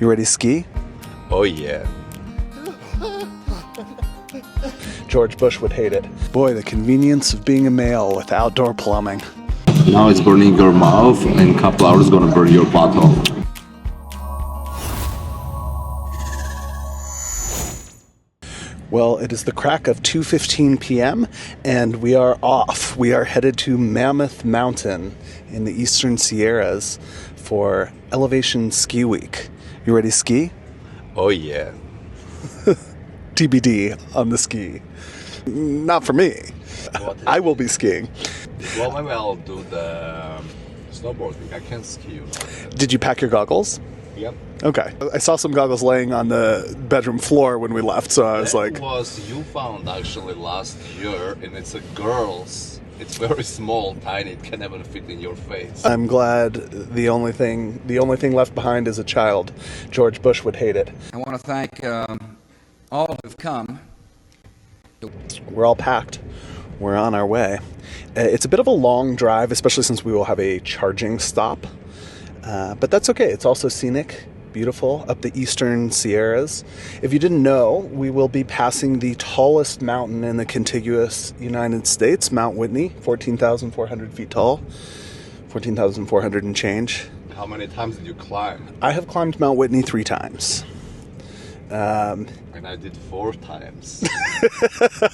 You ready to ski? Oh yeah. George Bush would hate it. Boy, the convenience of being a male with outdoor plumbing. Now it's burning your mouth, and in a couple hours it's gonna burn your butthole. Well, it is the crack of 2:15 p.m. and we are off. We are headed to Mammoth Mountain in the Eastern Sierras for Elevation Ski Week. You ready to ski? Oh yeah. TBD on the ski. Not for me. I will be skiing. Well, maybe I'll do the snowboarding. I can't ski. You know. Did you pack your goggles? Yep. Okay. I saw some goggles laying on the bedroom floor when we left, so I was like... That was you found actually last year, and it's a girl's. It's very small, tiny. It can never fit in your face. I'm glad the only thing left behind is a child. George Bush would hate it. I want to thank all who've come. We're all packed. We're on our way. It's a bit of a long drive, especially since we will have a charging stop. But that's okay. It's also scenic, beautiful, up the Eastern Sierras. If you didn't know, we will be passing the tallest mountain in the contiguous United States, Mount Whitney, 14,400 feet tall, 14,400 and change. How many times did you climb? I have climbed Mount Whitney 3 times. And I did 4 times.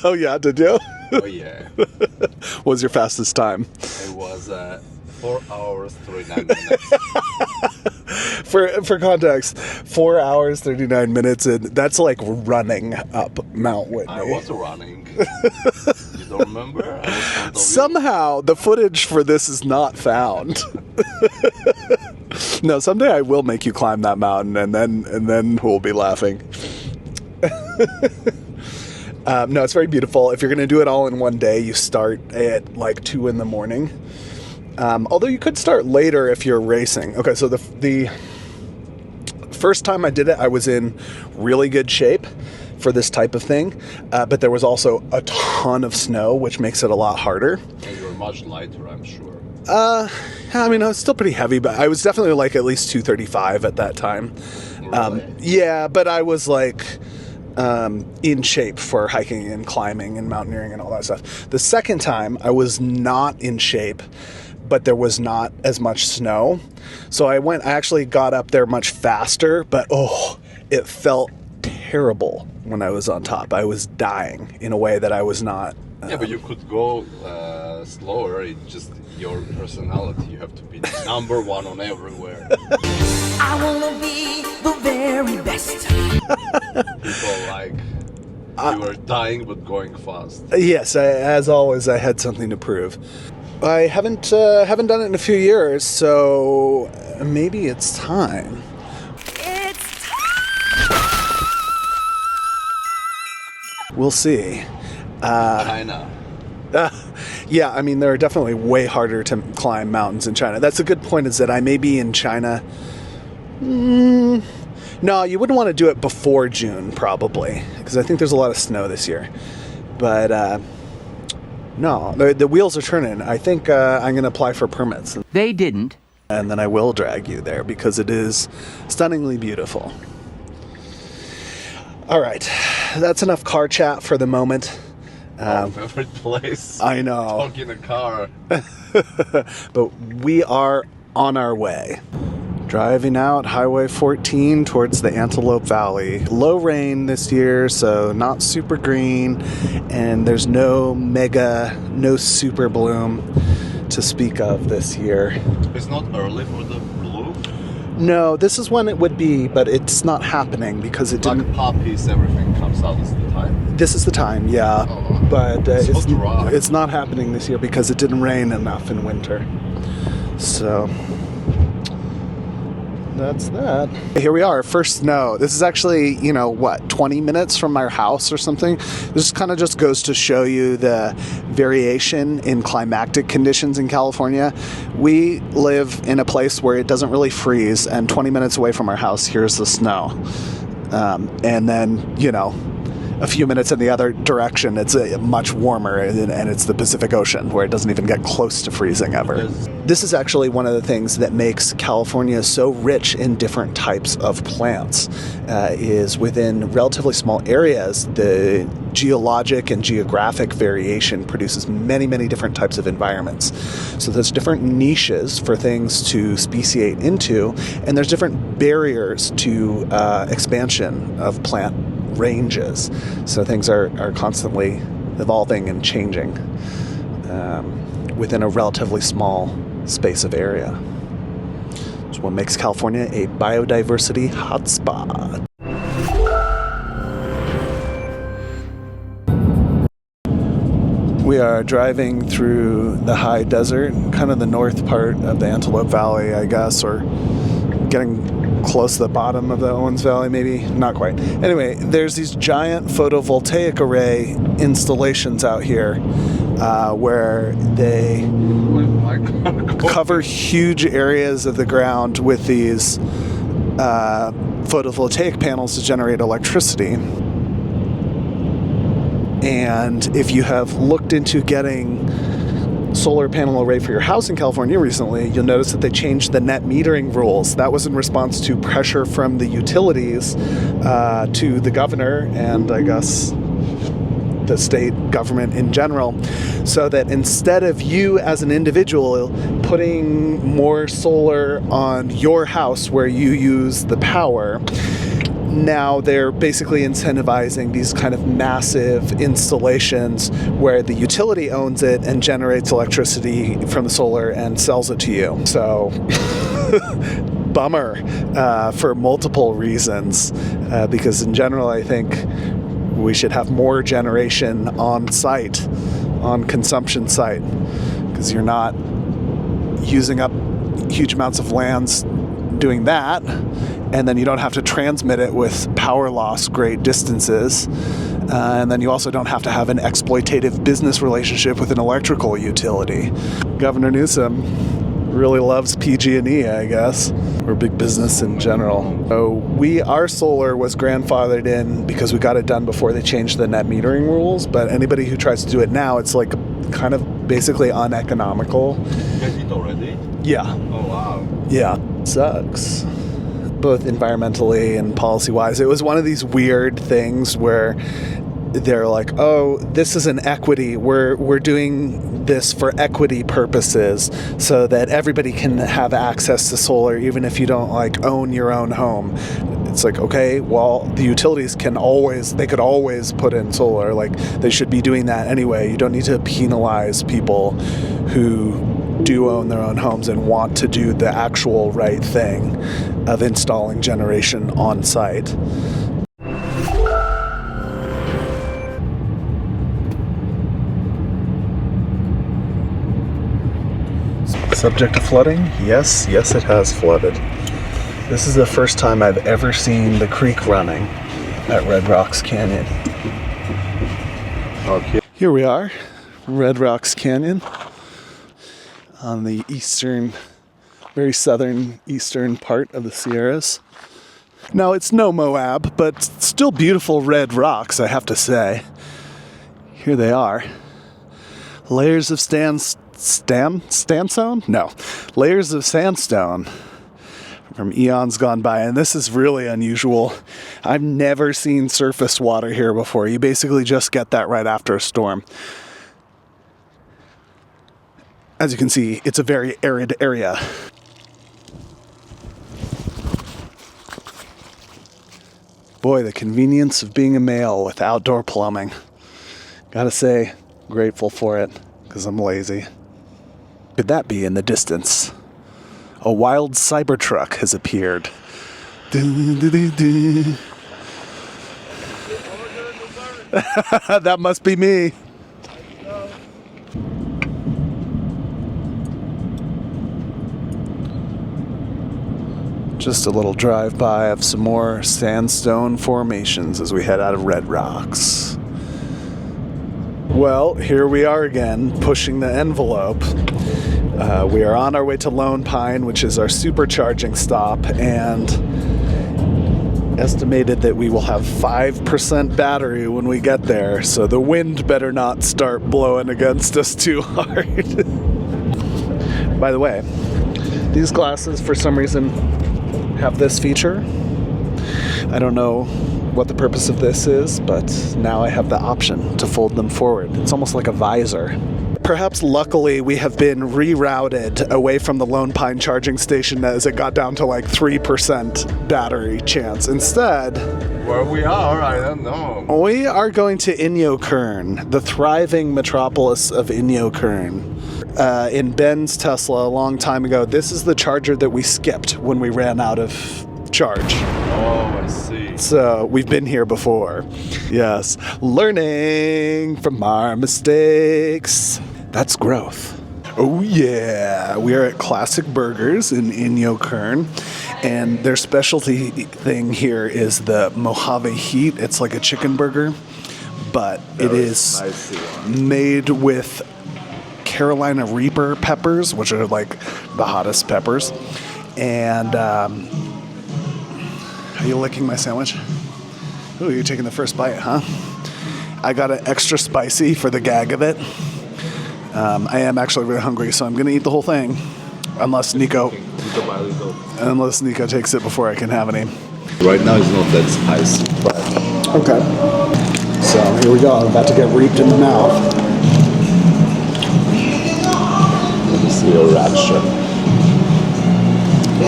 Oh yeah, did you? Oh yeah. What was your fastest time? It was 4 hours, 39 minutes. For context, 4 hours, 39 minutes, and that's like running up Mount Whitney. I was running. You don't remember? I was front of you. Somehow, the footage for this is not found. No, someday I will make you climb that mountain, and then we'll be laughing. No, it's very beautiful. If you're going to do it all in one day, you start at like 2 in the morning. Although you could start later if you're racing. Okay, so the first time I did it, I was in really good shape for this type of thing, but there was also a ton of snow, which makes it a lot harder. And you're much lighter, I'm sure. I mean, I was still pretty heavy, but I was definitely like at least 235 at that time. Really? Yeah, but I was like in shape for hiking and climbing and mountaineering and all that stuff. The second time, I was not in shape, but there was not as much snow. So I actually got up there much faster, but it felt terrible when I was on top. I was dying in a way that I was not. Yeah, but you could go slower. It's just your personality. You have to be number one on everywhere. I wanna be the very best. People like you were dying but going fast. Yes, as always, I had something to prove. I haven't done it in a few years, so maybe it's time. It's We'll see. China. Yeah, I mean, they're definitely way harder to climb mountains in China. That's a good point, is that I may be in China. No, you wouldn't want to do it before June, probably, because I think there's a lot of snow this year. But no, the wheels are turning. I think I'm going to apply for permits. They didn't. And then I will drag you there because it is stunningly beautiful. All right, that's enough car chat for the moment. Our favorite place. I know. Talk in a car. But we are on our way. Driving out Highway 14 towards the Antelope Valley. Low rain this year, so not super green, and there's no super bloom to speak of this year. It's not early for the blue. No, this is when it would be, but it's not happening because it didn't. Like poppies, everything comes out at the time. This is the time, yeah. Oh, but so dry. it's not happening this year because it didn't rain enough in winter. So that's that. Here we are, first snow. This is actually, 20 minutes from our house or something. This kind of just goes to show you the variation in climatic conditions in California. We live in a place where it doesn't really freeze, and 20 minutes away from our house, here's the snow. And then, a few minutes in the other direction, it's much warmer, and it's the Pacific Ocean, where it doesn't even get close to freezing ever. This is actually one of the things that makes California so rich in different types of plants, is within relatively small areas, the geologic and geographic variation produces many, many different types of environments. So there's different niches for things to speciate into, and there's different barriers to expansion of plant ranges. So things are constantly evolving and changing within a relatively small space of area. It's what makes California a biodiversity hotspot. We are driving through the high desert, kind of the north part of the Antelope Valley, I guess, or getting close to the bottom of the Owens Valley, maybe. Not quite. Anyway, there's these giant photovoltaic array installations out here where they cover huge areas of the ground with these photovoltaic panels to generate electricity. And if you have looked into getting solar panel array for your house in California recently, you'll notice that they changed the net metering rules. That was in response to pressure from the utilities to the governor and I guess the state government in general, so that instead of you as an individual putting more solar on your house where you use the power, now they're basically incentivizing these kind of massive installations where the utility owns it and generates electricity from the solar and sells it to you. So bummer for multiple reasons, because in general I think we should have more generation on site, on consumption site, because you're not using up huge amounts of lands doing that, and then you don't have to transmit it with power loss great distances, and then you also don't have to have an exploitative business relationship with an electrical utility. Governor Newsom really loves PG&E, I guess, or big business in general. So our solar was grandfathered in because we got it done before they changed the net metering rules, but anybody who tries to do it now, it's like kind of basically uneconomical. Get it already? Yeah. Oh wow. Yeah. Sucks, both environmentally and policy-wise. It was one of these weird things where they're like, oh, this is an equity. We're doing this for equity purposes so that everybody can have access to solar even if you don't like own your own home. It's like, okay, well, the utilities could always put in solar. Like, they should be doing that anyway. You don't need to penalize people who do own their own homes and want to do the actual right thing of installing generation on site. Subject to flooding? Yes, it has flooded. This is the first time I've ever seen the creek running at Red Rocks Canyon. Okay. Here we are, Red Rocks Canyon, on the very southern eastern part of the Sierras. Now, it's no Moab, but still beautiful red rocks, I have to say. Here they are. Layers of sandstone? No. Layers of sandstone from eons gone by, and this is really unusual. I've never seen surface water here before. You basically just get that right after a storm. As you can see, it's a very arid area. Boy, the convenience of being a male with outdoor plumbing. Gotta say, grateful for it, because I'm lazy. Could that be in the distance? A wild Cybertruck has appeared. That must be me. Just a little drive-by of some more sandstone formations as we head out of Red Rocks. Well, here we are again, pushing the envelope. We are on our way to Lone Pine, which is our supercharging stop, and estimated that we will have 5% battery when we get there, so the wind better not start blowing against us too hard. By the way, these glasses for some reason have this feature. I don't know what the purpose of this is, but now I have the option to fold them forward. It's almost like a visor. Perhaps luckily we have been rerouted away from the Lone Pine charging station as it got down to like 3% battery chance. Instead, Where we are, I don't know. we are going to Inyokern, the thriving metropolis of Inyokern. In Ben's Tesla a long time ago, this is the charger that we skipped when we ran out of charge. Oh, I see. So we've been here before. Yes. Learning from our mistakes. That's growth. Oh yeah. We are at Classic Burgers in Inyokern. And their specialty thing here is the Mojave Heat. It's like a chicken burger, but it is made with Carolina Reaper peppers, which are like the hottest peppers. And are you licking my sandwich? Ooh, you're taking the first bite, huh? I got it extra spicy for the gag of it. I am actually really hungry, so I'm going to eat the whole thing. Unless Nico takes it before I can have any. Right now it's not that spicy, but Okay. So here we go. I'm about to get reaped in the mouth. let me see your reaction.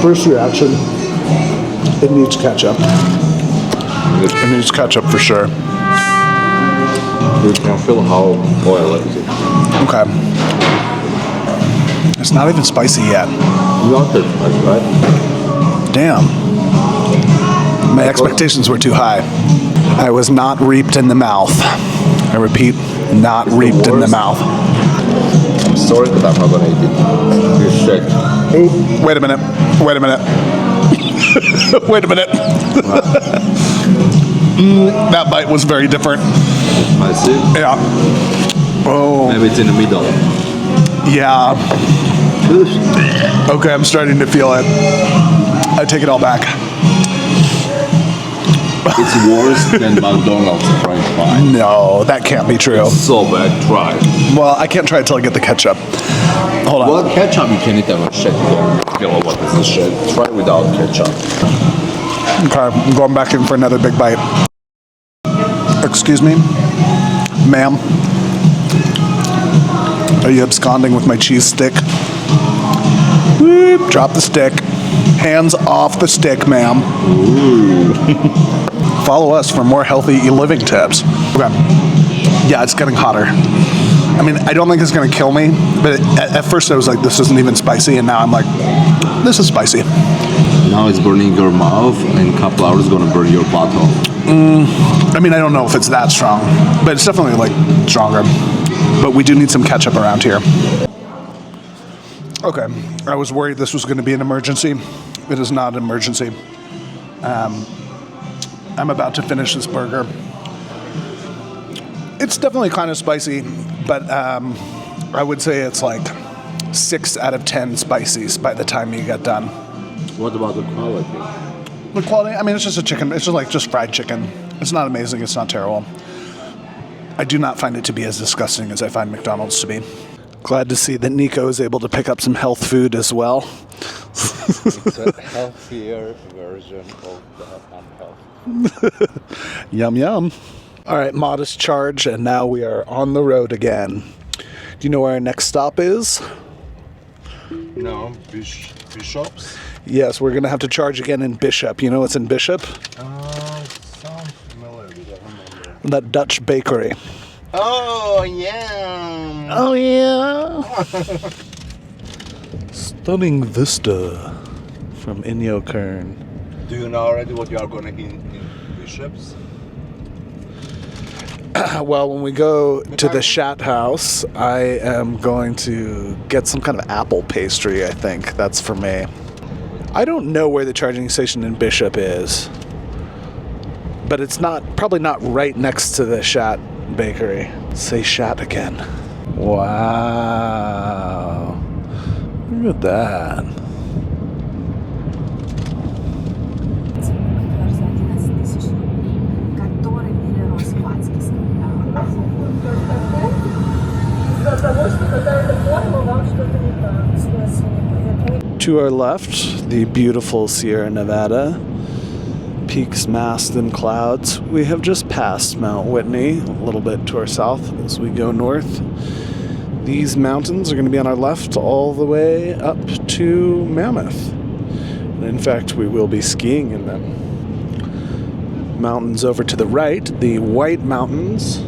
First reaction, it needs ketchup. It needs ketchup for sure. You can feel how oily it is. Okay. It's not even spicy yet. Not that spicy, right? Damn. My expectations were too high. I was not reaped in the mouth. I repeat, not reaped in the worst. mouth. I'm sorry that I'm not gonna eat it. You shake. Oh, wait a minute. Wait a minute. Wait a minute. That bite was very different. Spicy? Yeah. Oh, Maybe it's in the middle. yeah. Okay, I'm starting to feel it. I take it all back. It's worse than McDonald's French fry. No, that can't be true. So bad, try. Well, I can't try it till I get the ketchup. Hold on. Well, ketchup you can eat and shake it. You know what is the shit? Try without ketchup. Okay, I'm going back in for another big bite. Excuse me, ma'am. Are you absconding with my cheese stick? Whoop, drop the stick. Hands off the stick, ma'am. Follow us for more healthy living tips. Okay. Yeah, it's getting hotter. I mean, I don't think it's going to kill me, but at first I was like, this isn't even spicy, and now I'm like, this is spicy. Now it's burning your mouth, and in a couple hours it's gonna burn your butthole. I mean, I don't know if it's that strong, but it's definitely like stronger. But we do need some ketchup around here. Okay, I was worried this was going to be an emergency. It is not an emergency. I'm about to finish this burger. It's definitely kind of spicy, but I would say it's like 6 out of 10 spices by the time you get done. What about the quality? The quality, I mean, it's just a chicken. It's just fried chicken. It's not amazing. It's not terrible. I do not find it to be as disgusting as I find McDonald's to be. Glad to see that Nico is able to pick up some health food as well. It's a healthier version of the unhealthy. Yum, yum. All right, modest charge, and now we are on the road again. Do you know where our next stop is? No, Bishops? Yes, we're going to have to charge again in Bishop. You know what's in Bishop? Sounds familiar, but I don't remember. That Dutch bakery. Oh, yeah. Oh, yeah. Stunning vista from Inyokern. Do you know already what you are going to eat in Bishops? Well, when we go to the Shat House, I am going to get some kind of apple pastry, I think. That's for me. I don't know where the charging station in Bishop is, but it's probably not right next to the Shat Bakery. Say Shat again. Wow. Look at that. To our left, the beautiful Sierra Nevada, peaks masked in clouds. We have just passed Mount Whitney, a little bit to our south as we go north. These mountains are going to be on our left all the way up to Mammoth. In fact, we will be skiing in them. Mountains over to the right, the White Mountains,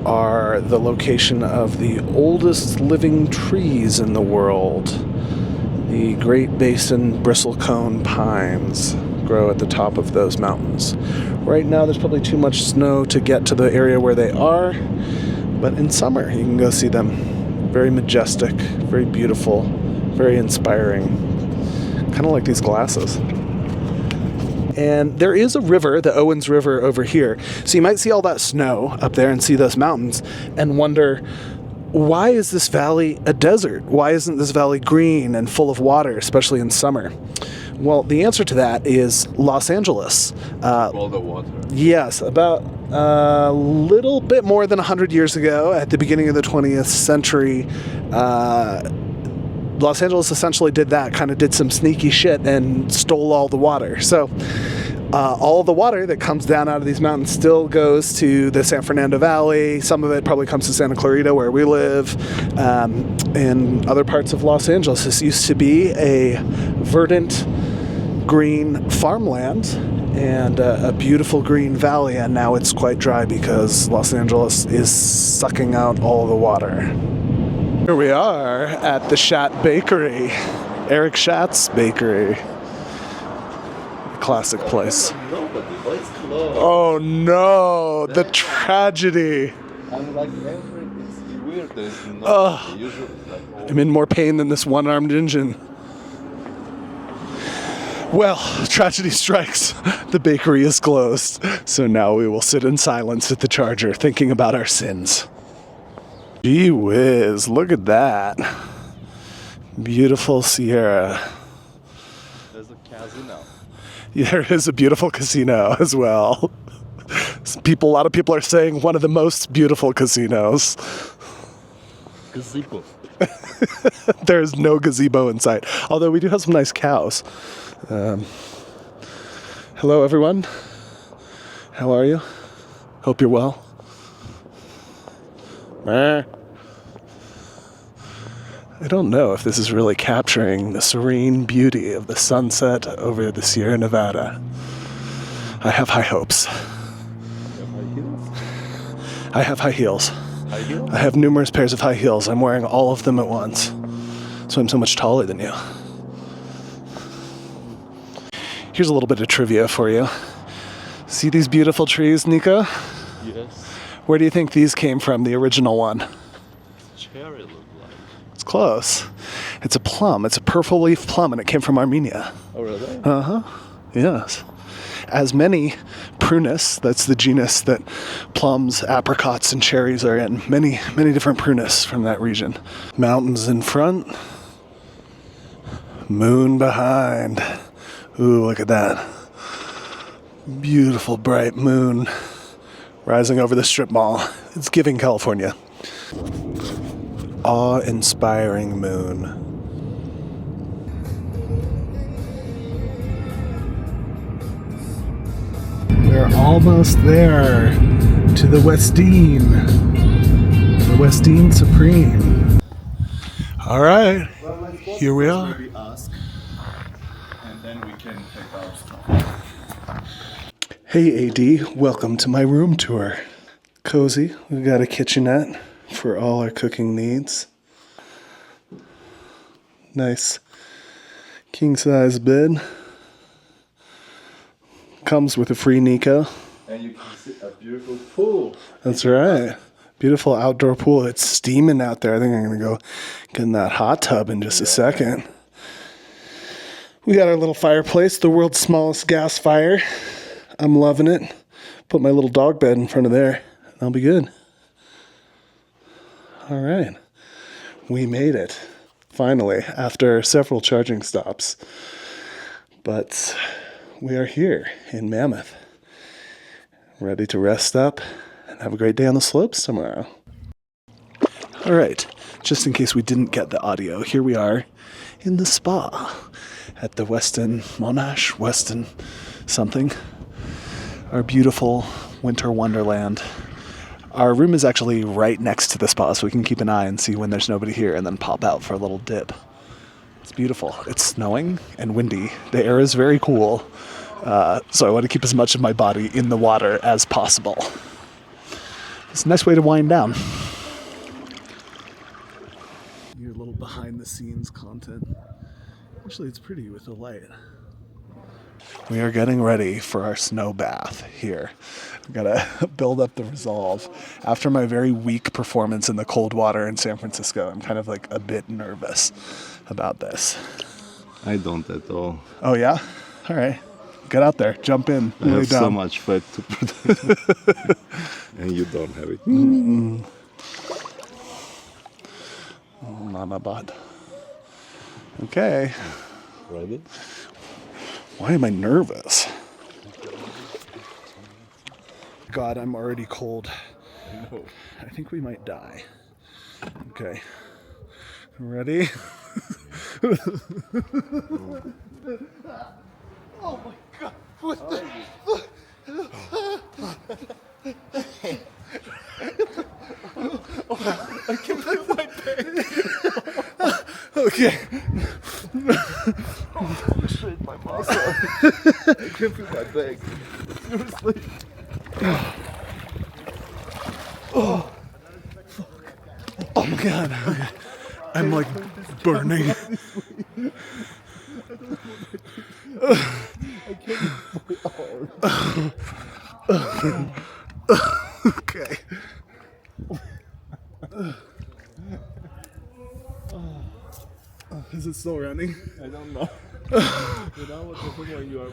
are the location of the oldest living trees in the world. The Great Basin bristlecone pines grow at the top of those mountains. Right now there's probably too much snow to get to the area where they are, but in summer you can go see them. Very majestic, very beautiful, very inspiring. Kind of like these glasses. And there is a river, the Owens River over here. So you might see all that snow up there and see those mountains and wonder, why is this valley a desert? Why isn't this valley green and full of water, especially in summer? Well, the answer to that is Los Angeles. All the water. Yes, about a little bit more than 100 years ago, at the beginning of the 20th century, Los Angeles essentially did that, kind of did some sneaky shit and stole all the water. So all of the water that comes down out of these mountains still goes to the San Fernando Valley. Some of it probably comes to Santa Clarita, where we live, and other parts of Los Angeles. This used to be a verdant green farmland and a beautiful green valley, and now it's quite dry because Los Angeles is sucking out all the water. Here we are at the Schatt Bakery, Eric Schatt's Bakery. Classic place. Oh no, the tragedy. I'm like it's weird. There's nobody. Usually like, I'm in more pain than this one-armed engine. Well, tragedy strikes. The bakery is closed. So now we will sit in silence at the charger, thinking about our sins. Gee whiz, look at that. Beautiful Sierra. there's a casino. There is a beautiful casino as well. A lot of people are saying one of the most beautiful casinos. Gazebo. There's no gazebo in sight. Although we do have some nice cows. Hello, everyone. How are you? Hope you're well. I don't know if this is really capturing the serene beauty of the sunset over the Sierra Nevada. I have high hopes. I have high heels. High heels? I have numerous pairs of high heels. I'm wearing all of them at once. So I'm so much taller than you. Here's a little bit of trivia for you. See these beautiful trees, Nico? Yes. Where do you think these came from, the original one? Cherry look like. It's close. It's a plum. It's a purple leaf plum, and it came from Armenia. Oh really? Uh-huh. Yes. As many prunus, that's the genus that plums, apricots, and cherries are in. Many, many different prunus from that region. Mountains in front. Moon behind. Ooh, look at that. Beautiful bright moon rising over the strip mall. It's giving California. Awe-inspiring moon. We're almost there to the Westine. The Westine Supreme. All right, here we are. Maybe ask, and then we can take our stuff. Hey AD, welcome to my room tour. Cozy, we've got a kitchenette for all our cooking needs. Nice king-size bed. Comes with a free Nico. And you can see a beautiful pool. That's right. Beautiful outdoor pool. It's steaming out there. I think I'm going to go get in that hot tub in just a second. We got our little fireplace, the world's smallest gas fire. I'm loving it. Put my little dog bed in front of there. I'll be good. All right. We made it. Finally, after several charging stops. But we are here in Mammoth, ready to rest up and have a great day on the slopes tomorrow. All right, just in case we didn't get the audio, here we are in the spa at the Westin Monash, Westin something. Our beautiful winter wonderland. Our room is actually right next to the spa, so we can keep an eye and see when there's nobody here and then pop out for a little dip. It's beautiful. It's snowing and windy. The air is very cool, so I want to keep as much of my body in the water as possible. It's a nice way to wind down. Your little behind the scenes content. Actually, it's pretty with the light. We are getting ready for our snow bath here. I've got to build up the resolve. After my very weak performance in the cold water in San Francisco, I'm kind of like a bit nervous about this. I don't at all. Oh yeah? All right. Get out there. Jump in. I have so down. much fat to protect. And you don't have it. Oh, not my butt. Okay. Ready? Why am I nervous? God, I'm already cold. No. I think we might die. Okay. Ready? Oh my God. What the? I can't feel my peg. Okay. Shit, my muscle. I can't feel my leg. Seriously. Oh. Oh my God. Okay. I'm like burning. Okay. Is it still running? I don't know. You know what the thing when you are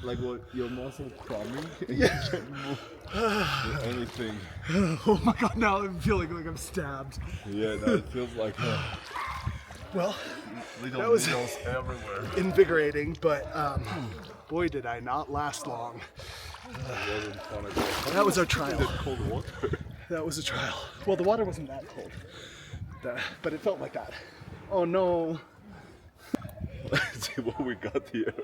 like what your muscles cramming and you can't move anything. Oh my God, now I'm feeling like I'm stabbed. Yeah, no, it feels like Well, little that was needles everywhere. invigorating, but boy did I not last long. It wasn't fun at all. That was our trial. Cold water. That was a trial. Well, the water wasn't that cold, but it felt like that. Oh no. Let's see what we got here.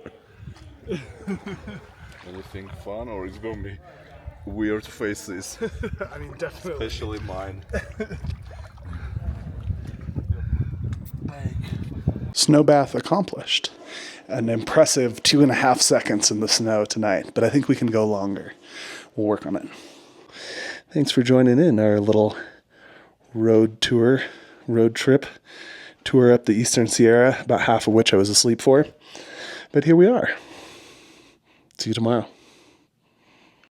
Anything fun, or it's gonna be weird faces? I mean, definitely. Especially mine. Snow bath accomplished. An impressive 2.5 seconds in the snow tonight, but I think we can go longer. We'll work on it. Thanks for joining in our little road trip tour up the Eastern Sierra, about half of which I was asleep for. But here we are. See you tomorrow.